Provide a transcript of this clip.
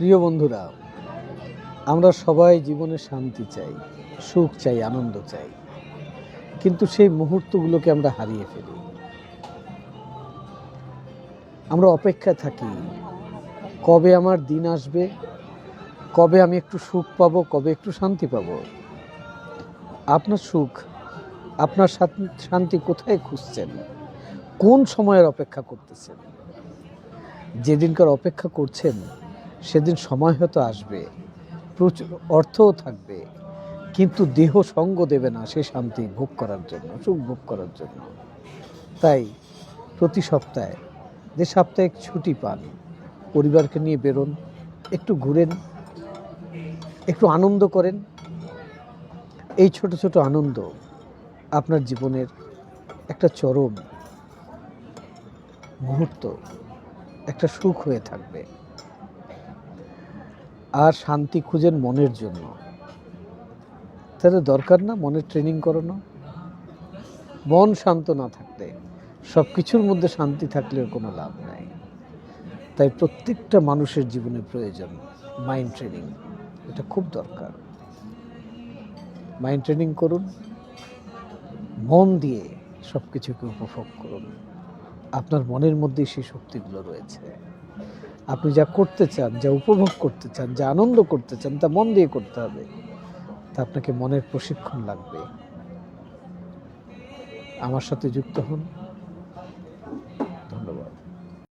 প্রিয় বন্ধুরা, আমরা সবাই জীবনে শান্তি চাই, সুখ চাই, আনন্দ চাই, কিন্তু সেই মুহূর্তগুলোকে আমরা হারিয়ে ফেলি। আমরা অপেক্ষায় থাকি, কবে আমার দিন আসবে, কবে আমি একটু সুখ পাবো, কবে একটু শান্তি পাবো। আপনার সুখ, আপনার শান্তি কোথায় খুঁজছেন? কোন সময়ের অপেক্ষা করতেছেন? যেদিনকার অপেক্ষা করছেন সেদিন সময় হয়তো আসবে, প্রচুর অর্থও থাকবে, কিন্তু দেহ সঙ্গ দেবে না সেই শান্তি ভোগ করার জন্য, সুখ ভোগ করার জন্য। তাই প্রতি সপ্তাহে যে সাপ্তাহিক ছুটি পান, পরিবারকে নিয়ে বেরোন, একটু ঘুরেন, একটু আনন্দ করেন। এই ছোট ছোট আনন্দ আপনার জীবনের একটা চরম মুহূর্ত, একটা সুখ হয়ে থাকবে। আর শান্তি খুঁজেন মনের জন্য, তাহলে দরকার না মনের ট্রেনিং করানো? মন শান্ত না থাকলে, সব কিছুর মধ্যে শান্তি থাকলেও কোনো লাভ নাই। তাই প্রত্যেকটা মানুষের জীবনে প্রয়োজন মাইন্ড ট্রেনিং, এটা খুব দরকার। মাইন্ড ট্রেনিং করুন, মন দিয়ে সব কিছুকে উপভোগ করুন। আপনার মনের মধ্যেই সেই শক্তিগুলো রয়েছে। আপনি যা করতে চান, যা উপভোগ করতে চান, যা আনন্দ করতে চান, তা মন দিয়ে করতে হবে। তা আপনাকে মনের প্রশিক্ষণ লাগবে। আমার সাথে যুক্ত হন।